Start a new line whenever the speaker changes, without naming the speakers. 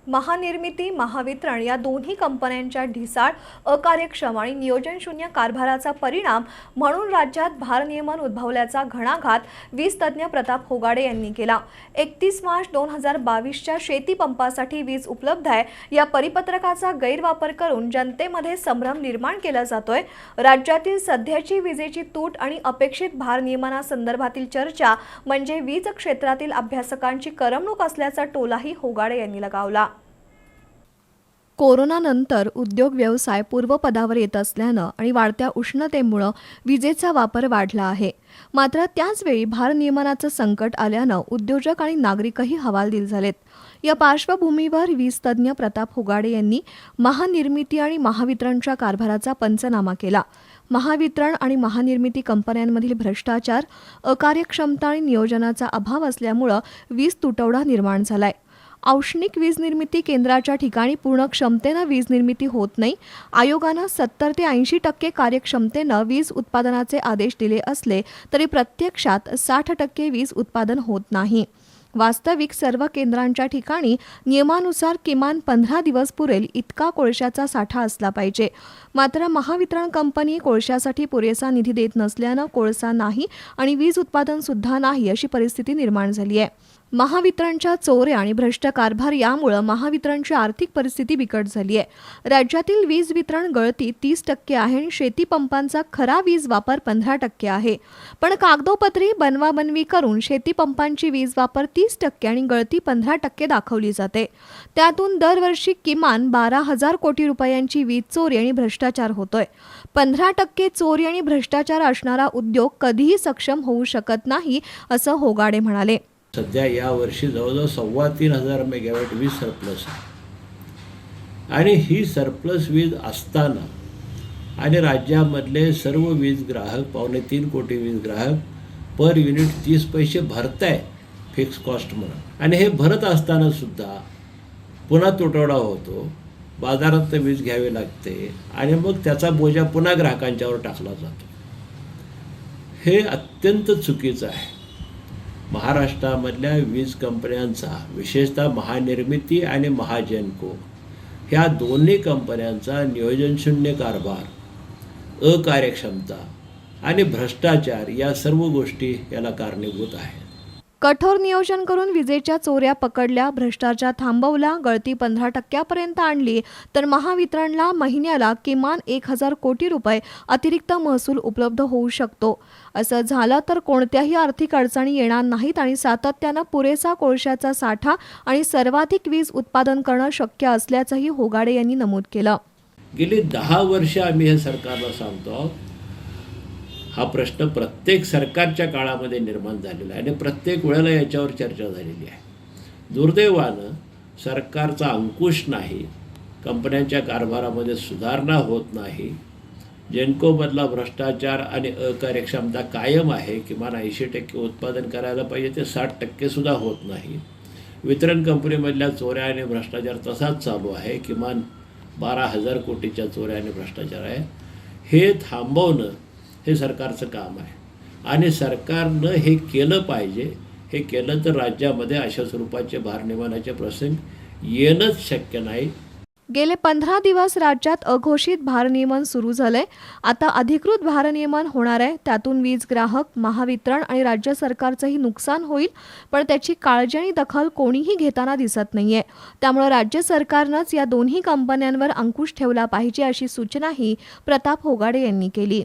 महानिर्मिती, महावितरण या दोन्ही कंपन्यांच्या ढिसाळ, अकार्यक्षम आणि नियोजनशून्य कारभाराचा परिणाम म्हणून राज्यात भारनियमन उद्भवल्याचा घणाघात वीज तज्ज्ञ प्रताप होगाडे यांनी केला। 31 मार्च 2022च्या शेती पंपासाठी वीज उपलब्ध आहे या परिपत्रकाचा गैरवापर करून जनतेमध्ये संभ्रम निर्माण केला जातोय। राज्यातील सध्याची विजेची तूट आणि अपेक्षित भारनियमनासंदर्भातील चर्चा म्हणजे वीज क्षेत्रातील अभ्यासकांची करमणूक असल्याचा टोलाही होगाडे यांनी लगावला। कोरोनानंतर उद्योग व्यवसाय पूर्वपदावर येत असल्यानं आणि वाढत्या उष्णतेमुळे विजेचा वापर वाढला आहे। मात्र त्याचवेळी भारनियमनाचं संकट आल्यानं उद्योजक आणि नागरिकही हवालदिल झालेत। या पार्श्वभूमीवर वीज तज्ज्ञ प्रताप होगाडे यांनी महानिर्मिती आणि महावितरणच्या कारभाराचा पंचनामा केला। महावितरण आणि महानिर्मिती कंपन्यांमधील भ्रष्टाचार, अकार्यक्षमता आणि नियोजनाचा अभाव असल्यामुळे वीज तुटवडा निर्माण झालाय। औष्णिक वीज निर्मिती केंद्राच्या ठिकाणी पूर्ण क्षमतेनं वीज निर्मिती होत नाही। आयोगानं 70 ते 80% कार्यक्षमतेनं वीज उत्पादनाचे आदेश दिले असले तरी प्रत्यक्षात 60% वीज उत्पादन होत नाही। वास्तविक सर्व केंद्रांच्या ठिकाणी नियमानुसार किमान 15 दिवस पुरेल इतका कोळशाचा साठा असला पाहिजे। मात्र महावितरण कंपनी कोळशासाठी पुरेसा निधी देत नसल्यानं कोळसा नाही आणि वीज उत्पादन सुद्धा नाही अशी परिस्थिती निर्माण झाली आहे। महावितरणच्या चोऱ्या आणि भ्रष्ट कारभार यामुळे महावितरणची आर्थिक परिस्थिती बिकट झाली आहे। राज्यातील वीज वितरण गळती 30% आहे आणि शेती पंपांचा खरा वीज वापर 15% आहे। पण कागदोपत्री बनवाबनवी करून शेती पंपांची वीज वापर 30% आणि गळती 15% दाखवली जाते। त्यातून दरवर्षी किमान 12,000 कोटी रुपयांची वीज चोरी आणि भ्रष्टाचार होतोय। 15% चोरी आणि भ्रष्टाचार असणारा उद्योग कधीही सक्षम होऊ शकत नाही असं होगाडे म्हणाले।
सध्या या वर्षी जवळजवळ 3,2500 मेगावॅट वीज सरप्लस आहे आणि ही सरप्लस वीज असताना आणि राज्यामधले सर्व वीज ग्राहक 2.25 कोटी वीज ग्राहक पर युनिट 30 पैसे भरताय फिक्स कॉस्ट म्हणून, आणि हे भरत असताना सुद्धा पुन्हा तुटवडा होतो, बाजारात वीज घ्यावी लागते आणि मग त्याचा बोजा पुन्हा ग्राहकांच्यावर टाकला जातो। हे अत्यंत चुकीचं आहे। महाराष्ट्रामधल्या वीज कंपन्यांचा, विशेषतः महानिर्मिती आणि महाजेनको ह्या दोन्ही कंपन्यांचा नियोजनशून्य कारभार, अकार्यक्षमता आणि भ्रष्टाचार या सर्व गोष्टी याला कारणीभूत आहेत।
कठोर नियोजन करून विजेच्या चोऱ्या पकडल्या, भ्रष्टाचार थांबवला, गळती 15% पर्यंत आणली तर महावितरणला महिन्याला किमान 1,000 कोटी रुपये अतिरिक्त महसूल उपलब्ध होऊ शकतो। असं झालं तर कोणत्याही आर्थिक अडचणी येणार नाहीत आणि सातत्यानं पुरेसा कोळशाचा साठा आणि सर्वाधिक वीज उत्पादन करणं शक्य असल्याचंही होगाडे यांनी नमूद केलं।
गेली 10 वर्ष आम्ही हे सरकारला सांगतो। हा प्रश्न प्रत्येक सरकारच्या काळामध्ये निर्माण झालेला आहे आणि प्रत्येक वेळेला याच्यावर चर्चा झालेली आहे। दुर्दैवानं सरकारचा अंकुश नाही, कंपन्यांच्या कारभारामध्ये सुधारणा होत नाही, जेनकोमधला भ्रष्टाचार आणि अकार्यक्षमता कायम आहे। किमान 80% उत्पादन करायला पाहिजे ते 60% सुद्धा होत नाही। वितरण कंपनीमधल्या चोऱ्या आणि भ्रष्टाचार तसाच चालू आहे, किमान 12,000 कोटीच्या चोऱ्या आणि भ्रष्टाचार आहे। हे थांबवणं हे सरकारचं काम आहे आणि सरकारनं हे केलं पाहिजे। हे केलं तर राज्यामध्ये अशा स्वरूपाचे भारनियमनाचे प्रसंग येणंच शक्य नाही।
गेले 15 दिवस राज्यात अघोषित भारनियमन सुरू झालंय। आता अधिकृत भारनियमन होणार आहे। त्यातून वीज ग्राहक, महावितरण आणि राज्य सरकारचंही नुकसान होईल, पण त्याची काळजी आणि दखल कोणीही घेताना दिसत नाहीये। त्यामुळे राज्य सरकारनंच या दोन्ही कंपन्यांवर अंकुश ठेवला पाहिजे अशी सूचनाही प्रताप होगाडे यांनी केली।